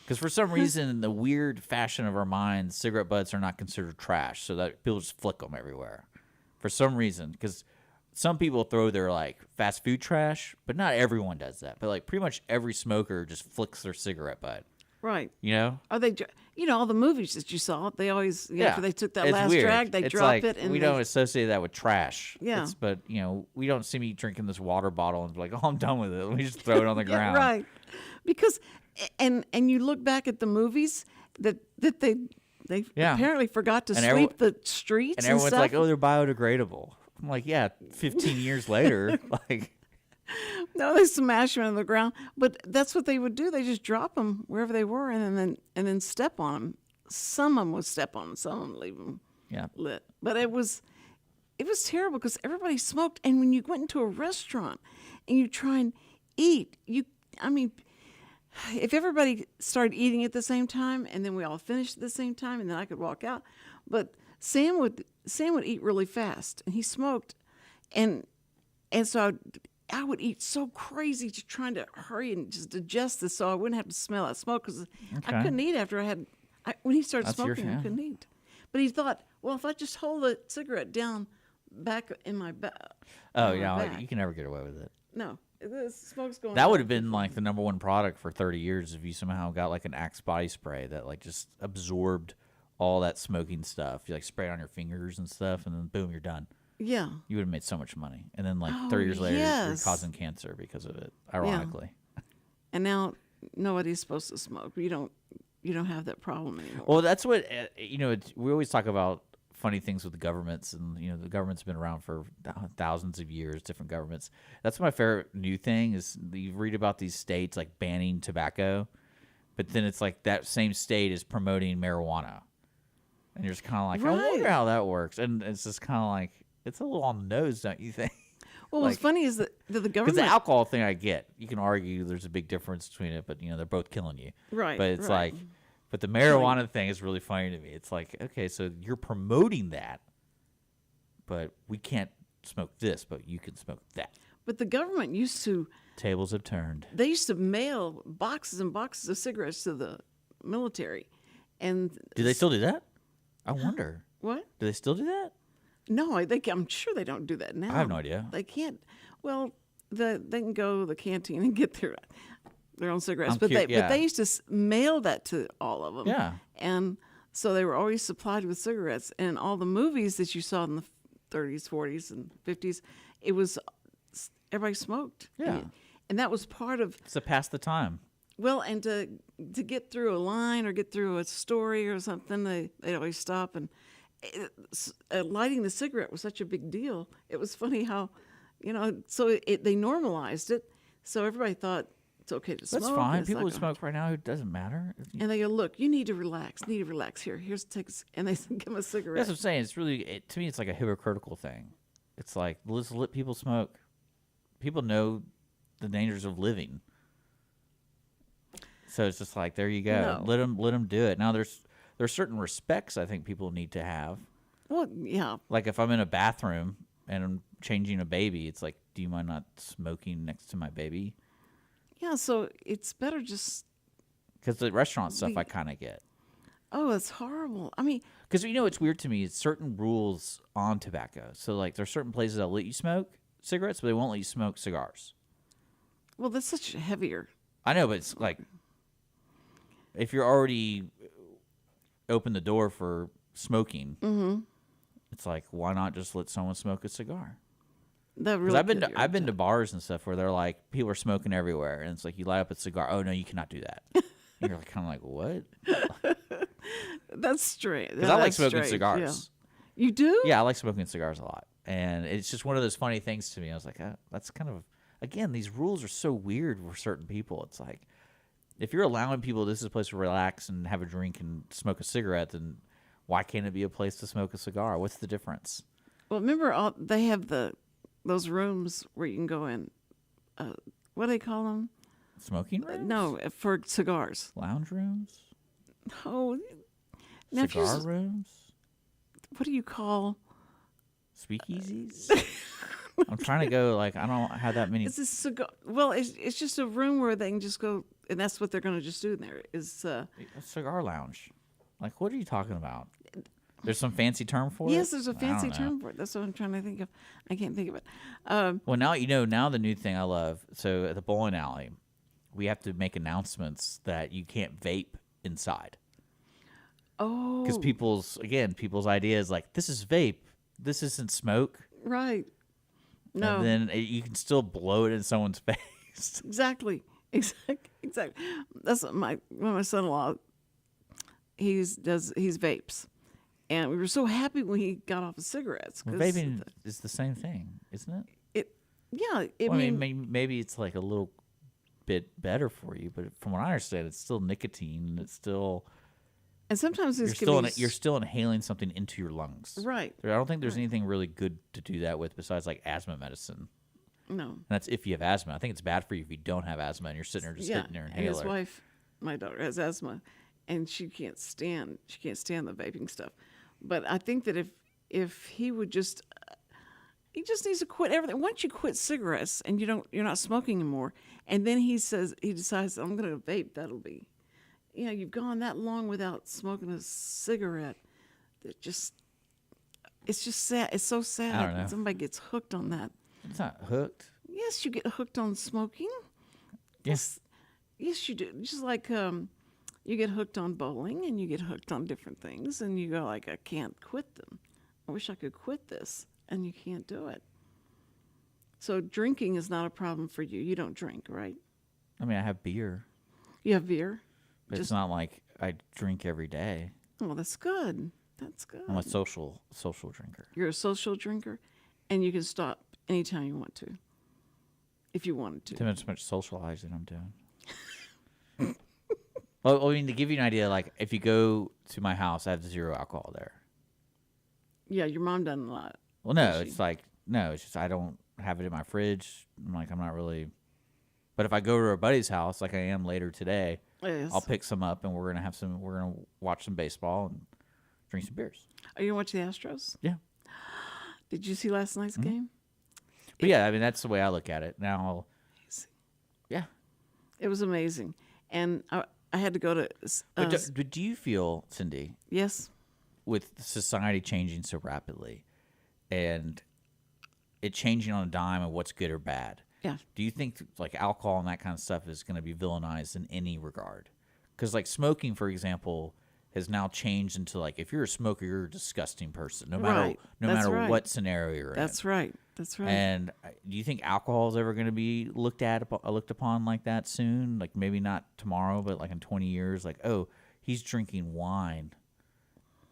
Because for some reason, in the weird fashion of our minds, cigarette butts are not considered trash, so that people just flick them everywhere. For some reason, because some people throw their, like, fast food trash, but not everyone does that. But, like, pretty much every smoker just flicks their cigarette butt. Right. You know? Are they? All the movies that you saw, they always after they took that it's last weird. drag, they it's drop like, it, and we don't associate that with trash. Yeah. But we don't see me drinking this water bottle and be like, oh, I'm done with it. Let me just throw it on the Yeah, ground. right. Because and you look back at the movies that they Yeah. apparently forgot to And sweep the streets, And everyone's stuff. like, oh, they're biodegradable. I'm like, yeah, 15 years later, like, No, they smash them on the ground. But that's what they would do. They just drop them wherever they were, and then step on them. Some of them would step on them. Some of them leave them yeah. lit. But it was terrible because everybody smoked. And when you went into a restaurant and you try and eat, if everybody started eating at the same time and then we all finished at the same time and then I could walk out. But Sam would eat really fast, and he smoked, and so I would eat so crazy, just trying to hurry and just digest this so I wouldn't have to smell that smoke, because I couldn't eat after when he started That's your- smoking, I yeah. couldn't eat. But he thought, well, if I just hold the cigarette down back in my back. Oh, yeah, like, you can never get away with it. No, the smoke's going. That would have been like the #1 product for 30 years if you somehow got like an Axe body spray that like just absorbed all that smoking stuff. You like spray it on your fingers and stuff, and then boom, you're done. Yeah. You would have made so much money. And then like Oh, 30 years later, you're yes. causing cancer because of it, ironically. And now nobody's supposed to smoke. You don't have that problem anymore. Well, that's what we always talk about funny things with the governments, and the government's been around for thousands of years, different governments. That's my favorite new thing is you read about these states like banning tobacco, but then it's like that same state is promoting marijuana, and you're just kind of like, I wonder Right. how that works, and it's just kind of like it's a little on the nose, don't you think? Well, what's funny is that the Because government. the alcohol thing, I get. You can argue there's a big difference between it, but they're both killing you. Right, But it's right. like, but the marijuana thing is really funny to me. It's like, okay, so you're promoting that, but we can't smoke this, but you can smoke that. But the government used to. Tables have turned. They used to mail boxes and boxes of cigarettes to the military, and Do they still do that? I wonder. what? Do they still do that? No, I'm sure they don't do that now. I have no idea. They can't. Well, they can go to the canteen and get their own cigarettes, but they used to mail that to all of them. Yeah. And so they were always supplied with cigarettes. And all the movies that you saw in the 30s, 40s, and 50s, it was everybody smoked. Yeah. And that was part of. It's to pass the time. Well, and to get through a line or get through a story or something, they'd always stop. And lighting the cigarette was such a big deal. It was funny how, so they normalized it. So everybody thought it's okay to smoke. That's fine. It's People not who gonna- smoke right now, it doesn't matter. And they go, look, you need to relax. Here's and they give them a cigarette. That's what I'm saying. It's really, to me, it's like a hypocritical thing. It's like, let's let people smoke. People know the dangers of living. So it's just like, there you go. No. Let them do it. Now, there's certain respects I think people need to have. Well, yeah. Like if I'm in a bathroom and I'm changing a baby, it's like, do you mind not smoking next to my baby? Yeah, so it's better just, Because the restaurant stuff I kind of get. oh, it's horrible. I mean, Because it's weird to me. It's certain rules on tobacco. So like there's certain places that let you smoke cigarettes, but they won't let you smoke cigars. well, that's such a heavier. I know, but it's like if you're already open the door for smoking, it's like why not just let someone smoke a cigar? That Because really I've been to bars and stuff where they're like people are smoking everywhere, and it's like you light up a cigar. Oh no, you cannot do that. And you're like, kind of like what? That's strange. Because I like smoking cigars. Yeah. You do? Yeah, I like smoking cigars a lot, and it's just one of those funny things to me. I was like, that's kind of again, these rules are so weird for certain people. It's like if you're allowing people, this is a place to relax and have a drink and smoke a cigarette, then Why can't it be a place to smoke a cigar? What's the difference? Well, remember, they have those rooms where you can go in. What do they call them? Smoking rooms? No, for cigars. Lounge rooms? Oh, now if you Cigar rooms? what do you call? Speakeasies? I'm trying to go, like, I don't have that many. It's a cigar. Well, it's just a room where they can just go, and that's what they're going to just do in there. Is A cigar lounge. Like, what are you talking about? There's some fancy term for it? yes, there's a I don't fancy know. term for it. That's what I'm trying to think of. I can't think of it. Well, now the new thing I love. So at the bowling alley, we have to make announcements that you can't vape inside. Oh, Because people's idea is like, this is vape. This isn't smoke. right. No, And then you can still blow it in someone's face. exactly. That's what my son-in-law. He vapes, and we were so happy when he got off of cigarettes. Well, 'cause vaping is the same thing, isn't it? yeah, Well, I mean, maybe it's like a little bit better for you, but from what I understand, it's still nicotine. And it's still and sometimes this you're still inhaling something into your lungs. right. I don't think there's anything really good to do that with besides like asthma medicine. No, And that's if you have asthma. I think it's bad for you if you don't have asthma and you're sitting there just hitting your and inhaler. his wife, my daughter, has asthma, and she can't stand the vaping stuff. But I think that if he would just he just needs to quit everything. Once you quit cigarettes and you're not smoking anymore, and then he decides I'm going to vape. That'll be, you've gone that long without smoking a cigarette. That it's just sad. It's so sad. I don't know. Somebody gets hooked on that. It's not hooked. Yes, you get hooked on smoking. Yes. Yes, you do. Just like you get hooked on bowling and you get hooked on different things, and you go like, I can't quit them. I wish I could quit this, and you can't do it. So drinking is not a problem for you. You don't drink, right? I mean, I have beer, You have beer. but it's not like I drink every day. Oh, that's good. That's good. I'm a social drinker. You're a social drinker, and you can stop anytime you want to, if you wanted to. Too much socializing I'm doing. Well, I mean, to give you an idea, like if you go to my house, I have 0 alcohol there. Yeah, your mom done a lot. Well, no, Does she? it's just I don't have it in my fridge. I'm not really. But if I go to a buddy's house, like I am later today, Yes. I'll pick some up and we're gonna watch some baseball and drink some beers. Are you gonna watch the Astros? Yeah. Did you see last night's Mm-hmm. game? But yeah, I mean that's the way I look at it now. Yeah. It was amazing, and I had to go to. But do you feel, Cindy, Yes. with society changing so rapidly and it changing on a dime of what's good or bad? Yeah. Do you think like alcohol and that kind of stuff is going to be villainized in any regard? Because like smoking, for example, has now changed into like if you're a smoker, you're a disgusting person, no matter Right. That's right. what scenario you're in. That's right. That's right. And do you think alcohol is ever going to be looked upon like that soon? Like maybe not tomorrow, but like in 20 years, like, oh, he's drinking wine.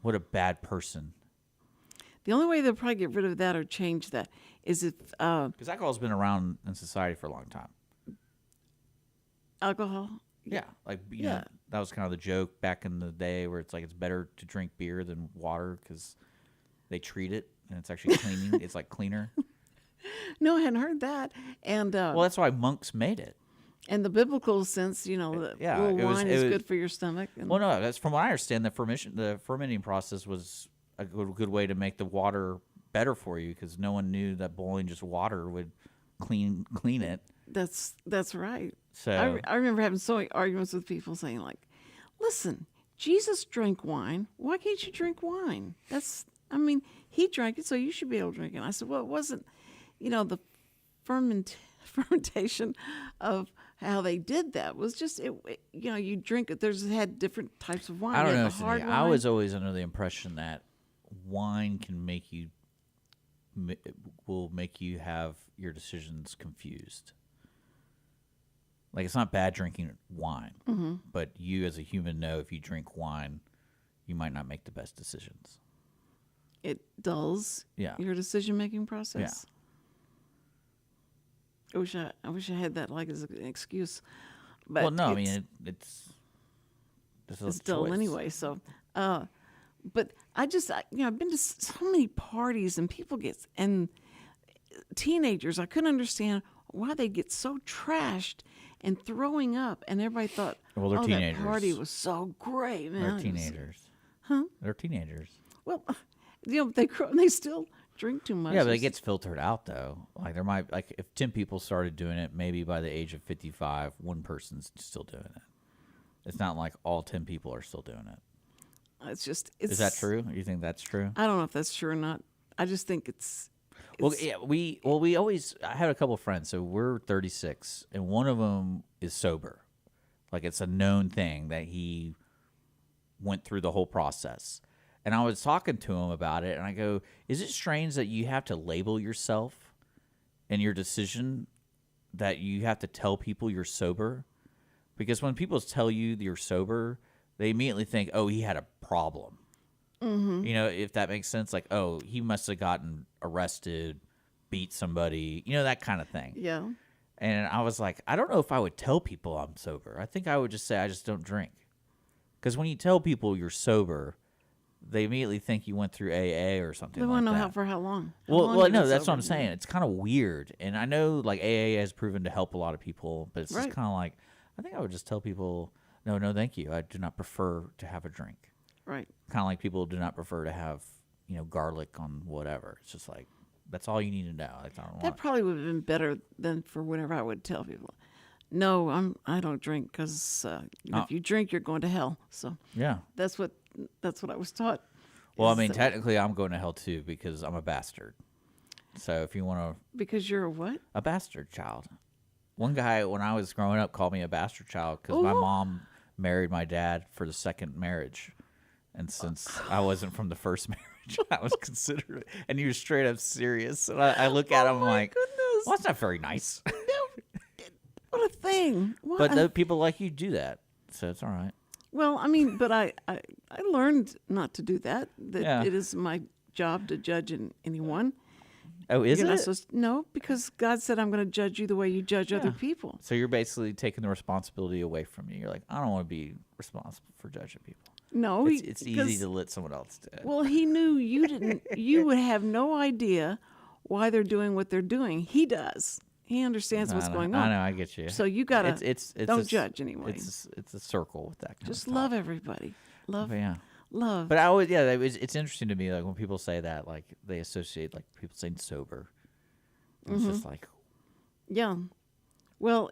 What a bad person. The only way they'll probably get rid of that or change that is if Because alcohol's been around in society for a long time. alcohol. Yeah. Like, you know, Yeah. that was kind of the joke back in the day where it's like it's better to drink beer than water because they treat it and it's actually cleaning. It's like cleaner. No, I hadn't heard that. And Well, that's why monks made it. and the biblical sense, that yeah, little it was- wine it is was- good for your stomach. And Well, no, that's from what I understand. The fermenting process was a good way to make the water better for you because no one knew that boiling just water would clean it. that's right. So I remember having so many arguments with people saying like, "Listen, Jesus drank wine. Why can't you drink wine? He drank it, so you should be able to drink it." And I said, "Well, it wasn't, the fermentation of how they did that was just you drink it. Had different types of wine. I don't You had know. the hard Cindy. I wine. was always under the impression that wine can will make you have your decisions confused. Like it's not bad drinking wine, Mm-hmm. but you as a human know if you drink wine, you might not make the best decisions. It dulls Yeah. your decision making process. I wish I had that like as an excuse. But Well, no, I mean it's it's dull choice. anyway. So, but I've been to so many parties and and teenagers, I couldn't understand why they get so trashed and throwing up, and everybody thought, Well, they're that teenagers. party was so great, man. They're It was- teenagers. Huh? They're teenagers. Well, they still drink too much. Yeah, but it gets filtered out though. Like there might if 10 people started doing it, maybe by the age of 55, one person's still doing it. It's not like all 10 people are still doing it. It's Is that true? You think that's true? I don't know if that's true or not. I just think it's Well, yeah, we always. I had a couple of friends, so we're 36, and one of them is sober. Like it's a known thing that he went through the whole process. And I was talking to him about it, and I go, "Is it strange that you have to label yourself and your decision that you have to tell people you're sober? Because when people tell you you're sober, they immediately think, oh, he had a problem." Mm-hmm. You know, if that makes sense, like, oh, he must have gotten arrested, beat somebody, you know, that kind of thing. Yeah. And I was like, I don't know if I would tell people I'm sober. I think I would just say I just don't drink. Because when you tell people you're sober, they immediately think you went through AA or something They like want to know that. for how long. How Well, long well, you've no, been that's what I'm sober. saying. It's kind of weird, and I know like AA has proven to help a lot of people, but it's just Right. kind of like I think I would just tell people, no, thank you. I do not prefer to have a drink. Right. Kind of like people do not prefer to have garlic on whatever. It's just like that's all you need to know. Like, I don't That want. probably would have been better than for whatever I would tell people. No, I don't drink because Oh. if you drink, you're going to hell. So Yeah. that's what I was taught. Well, I is mean, that- technically, I'm going to hell too because I'm a bastard. So if you want because you're a what? a bastard child, one guy when I was growing up called me a bastard child because my Ooh. mom married my dad for the second marriage, and since I wasn't from the first marriage, I was considered it. And he was straight up serious. And I look at him my like, goodness. well, that's not very nice. What a thing. What But a- people like you do that, so it's all right. well, I mean, but I learned not to do that. That Yeah. it is my job to judge anyone. Oh, is You're not it? supposed no, because God said I'm going to judge you the way you judge other Yeah. people. So you're basically taking the responsibility away from you. You're like, I don't want to be responsible for judging people. No, It's easy 'cause- to let someone else do it. Well, he knew you didn't. You would have no idea why they're doing what they're doing. He does. He understands what's I know, going I on. know, I get you. So you gotta it's don't a s- judge anyway. It's a circle with that kind Just of love talk. everybody. Love, But yeah. love. But I always it's interesting to me like when people say that like they associate like people saying sober. And Mm-hmm. It's just like Yeah. Well,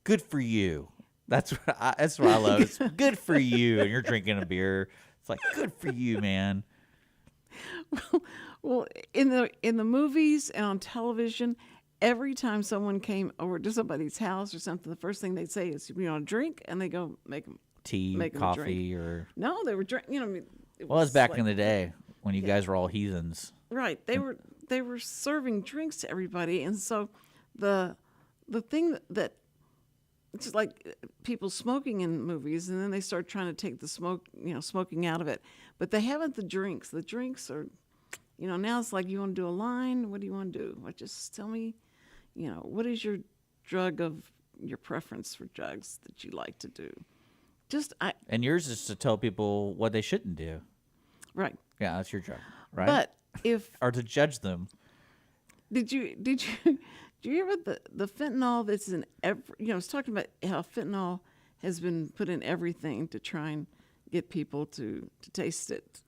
good for you. That's what I love. It's good for you, and you're drinking a beer. It's like good for you, man. well, in the movies and on television, every time someone came over to somebody's house or something, the first thing they'd say is, "You want a drink?" And they go make them. Tea, Make 'em a coffee, or No, they were drinking. I mean, well, it's back like- in the day when you guys were all heathens. Right. They were serving drinks to everybody, and so the thing that it's just like people smoking in movies, and then they start trying to take the smoking out of it, but they haven't the drinks. The drinks are, now it's like, you want to do a line? What do you want to do? Or just tell me, what is your drug of your preference for drugs that you like to do? And yours is to tell people what they shouldn't do. Right. Yeah, that's your job, right? But if or to judge them. Did you do you hear about the fentanyl that's in every? I was talking about how fentanyl has been put in everything to try and get people to taste it,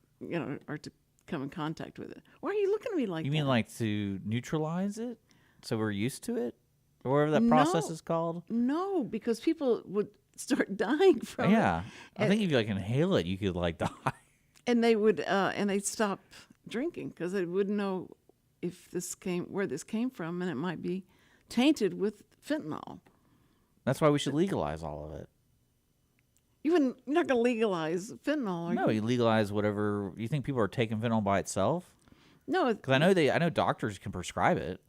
or to come in contact with it. Why are you looking at me like You that? mean like to neutralize it, so we're used to it, or whatever that process No. is called? No, because people would start dying from it. Yeah, I think if you like inhale it, you could like die. And they would and they'd stop drinking because they wouldn't know where this came from, and it might be tainted with fentanyl. That's why we should legalize all of it. You're not going to legalize fentanyl, are No, you? you legalize whatever. You think people are taking fentanyl by itself? No, Because I know doctors can prescribe it.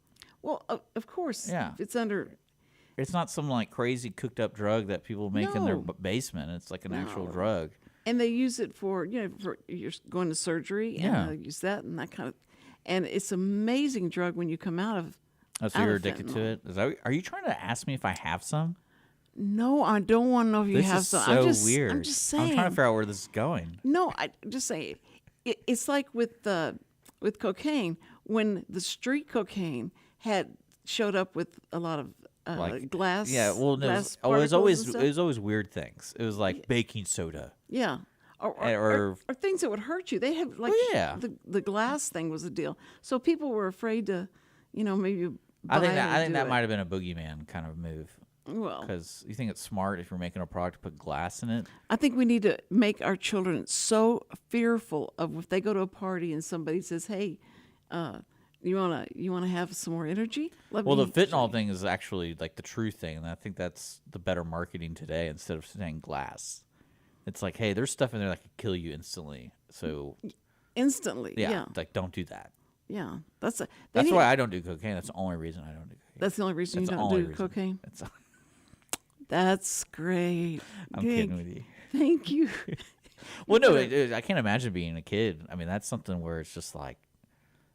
well, of course, Yeah. if it's under. It's not some like crazy cooked up drug that people make in their No. basement. It's like an actual No. drug. And they use it for for you're going to surgery, Yeah. and they use that and that kind of, and it's an amazing drug when you come out of. Oh, so Out you're of addicted to fentanyl. it? Are you trying to ask me if I have some? No, I don't want to know if you This have is some. so I'm just, weird. I'm just saying. I'm trying to figure out where this is going. No, I'm just saying. it's like with cocaine, when the street cocaine had showed up with a lot of glass. Yeah, well, no, glass it was particles and always stuff. weird things. It was like baking soda. Yeah. Or Things that would hurt you. They have like yeah. the glass thing was a deal. So people were afraid to, maybe buy I think it and do that it. might have been a boogeyman kind of move. Well, Because you think it's smart if you're making a product to put glass in it. I think we need to make our children so fearful of if they go to a party and somebody says, "Hey, you wanna have some more energy?" Well, the fentanyl thing is actually like the true thing, and I think that's the better marketing today instead of saying glass. It's like, hey, there's stuff in there that could kill you instantly. So instantly, yeah, like don't do that. yeah. That's why I don't do cocaine. That's the only reason I don't do cocaine. That's the only reason That's you the don't only do reason. cocaine. That's That's great. I'm kidding with you. Thank you. Well, no, I can't imagine being a kid. I mean, that's something where it's just like,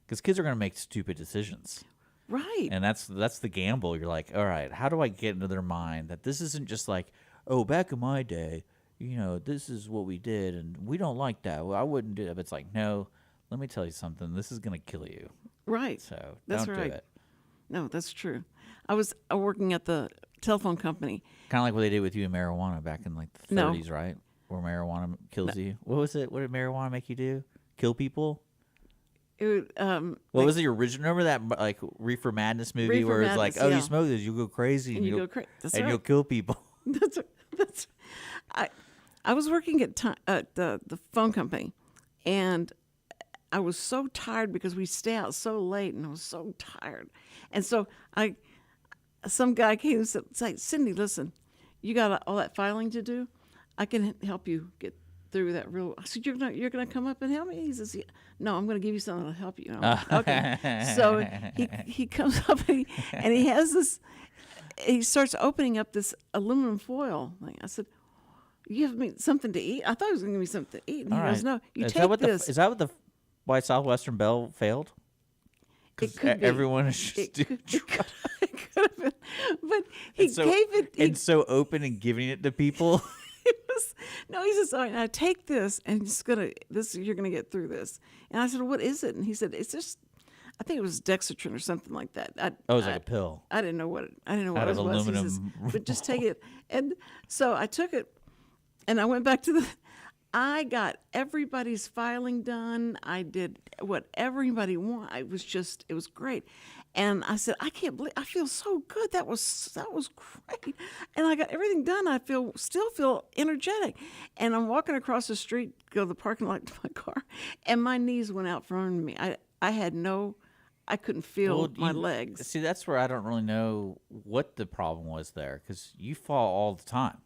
because kids are going to make stupid decisions. Right. And that's the gamble. You're like, all right, how do I get into their mind that this isn't just like, oh, back in my day, this is what we did, and we don't like that. Well, I wouldn't do that. But it's like, no, let me tell you something. This is going to kill you. Right. So That's don't right. do it. No, that's true. I was working at the telephone company. Kind of like what they did with you in marijuana back in like the No. 30s, right? Where marijuana kills you. What was it? What did marijuana make you do? Kill people? It, What was the original? Remember that like Reefer Madness movie Reefer where it's like, Madness, oh, yeah. you smoke this, you'll go crazy, and you go crazy. That's and right. you'll kill people. That's. I was working at the phone company, and I was so tired because we stay out so late, and I was so tired, and so some guy came and said, "Cindy, listen, you got all that filing to do. I can help you get through that real." I said, "You're gonna come up and help me?" He says, "Yeah. No, I'm gonna give you something that'll help you." Okay. So he comes up and he has this. He starts opening up this aluminum foil thing. I said, "You have me something to eat?" I thought it was going to give me something to eat. And he goes, "No, you is take that what this." is that what why Southwestern Bell failed? Because could be. everyone is just It could have been, but he and so, gave it. and so open and giving it to people. No, he says, "All right, now take this, and you're gonna get through this." And I said, "What is it?" And he said, "It's just, I think it was Dexatrin or something like that." It was like a pill. I didn't know what it Out was. of He aluminum. says, "But just take it." And so I took it, and I went back to I got everybody's filing done. I did what everybody wanted. It was great. And I said, I can't believe, I feel so good. That was great. And I got everything done. I still feel energetic. And I'm walking across the street, go to the parking lot to my car, and my knees went out from under me. I couldn't feel my legs. See, that's where I don't really know what the problem was there, because you fall all the time.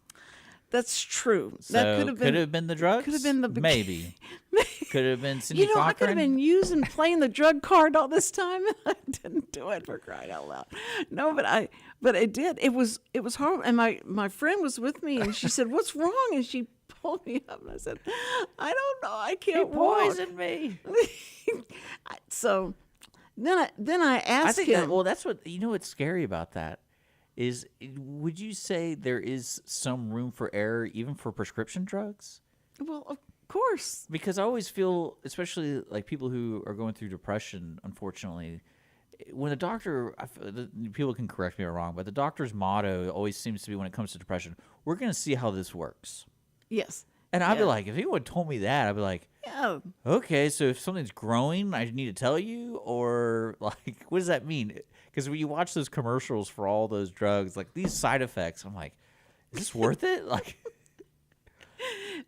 That's true. So That could have been the drugs. Could have been the maybe. Could have been Cindy Cochran. I could have been playing the drug card all this time, and I didn't do it, for crying out loud. No, but I did. It was horrible. And my friend was with me, and she said, "What's wrong?" And she pulled me up, and I said, "I don't know. I can't walk." Poisoned me. So then I asked I think him. that's what what's scary about that is. Would you say there is some room for error even for prescription drugs? Well, of course. Because I always feel, especially like people who are going through depression, unfortunately, when the doctor, people can correct me if I'm wrong, but the doctor's motto always seems to be when it comes to depression, we're going to see how this works. Yes. And I'd be like, if anyone told me that, I'd be like, Yeah. okay, so if something's growing, I need to tell you? Or like, what does that mean? Because when you watch those commercials for all those drugs, like these side effects, I'm like, is this worth it? Like,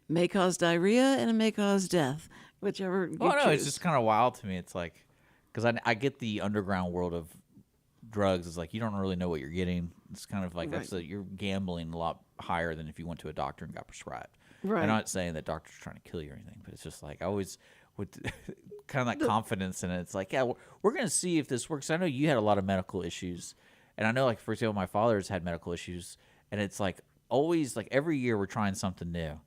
May cause diarrhea and it may cause death, whichever you oh no, it's choose. just kind of wild to me. It's like, because I get the underground world of drugs. It's like you don't really know what you're getting. It's kind of like you're gambling a lot higher than if you went to a doctor and got prescribed. Right. I'm not saying that doctors are trying to kill you or anything, but it's just like I always with kind of that confidence in it. It's like, yeah, we're going to see if this works. I know you had a lot of medical issues, and I know, like, for example, my father's had medical issues, and it's like always like every year we're trying something new.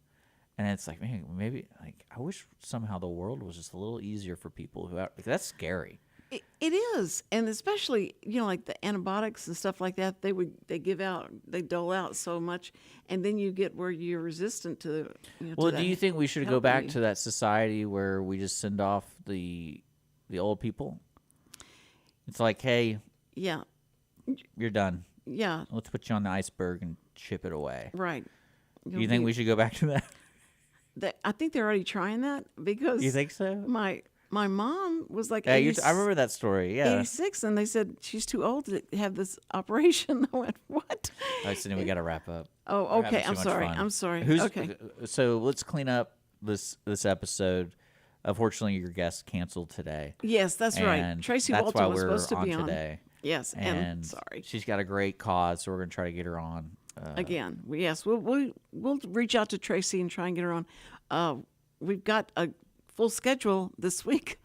And it's like, man, maybe like I wish somehow the world was just a little easier for people who are, like, that's scary. It is, and especially like the antibiotics and stuff like that. They dole out so much, and then you get where you're resistant to. Well, do you think we should go back to that society where we just send off the old people? It's like, hey, yeah, you're done. Yeah, Let's put you on the iceberg and ship it away. right. Do you think we should go back to that? I think they're already trying that because You think so? My mom was like, Yeah, I remember that story. Yeah, 86, and they said she's too old to have this operation. I went, what? I said we got to wrap up. Oh, We're okay. having I'm too much sorry. fun. I'm sorry. Who's, Okay. So let's clean up this episode. Unfortunately, your guest canceled today. Yes, that's right. And Tracy that's Walton why was we're supposed to be on today. Yes, and sorry. She's got a great cause, so we're going to try to get her on. Again, yes, we'll reach out to Tracy and try and get her on. We've got a full schedule this week.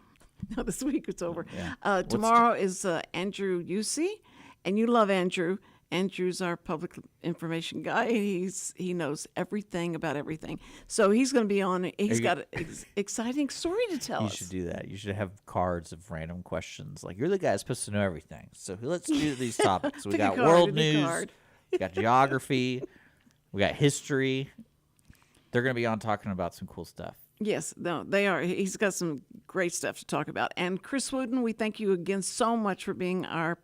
No, this week it's over. Yeah. Tomorrow is Andrew Usey, and you love Andrew. Andrew's our public information guy. He knows everything about everything. So he's going to be on. He's got an exciting story to tell us. You should do that. You should have cards of random questions. Like, you're the guy that's supposed to know everything. So let's do these topics. We Pick a got card, world a news. card. We got geography. We got history. They're going to be on talking about some cool stuff. Yes, no, they are. He's got some great stuff to talk about. And Chris Wootton, we thank you again so much for being our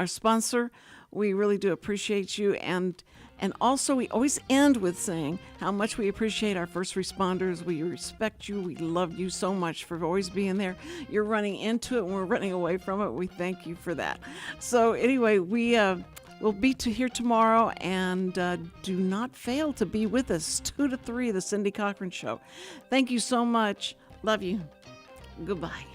sponsor. We really do appreciate you. And also, we always end with saying how much we appreciate our first responders. We respect you. We love you so much for always being there. You're running into it and we're running away from it. We thank you for that. So anyway, we'll be here tomorrow, and do not fail to be with us 2 to 3, the Cindy Cochran Show. Thank you so much. Love you. Goodbye.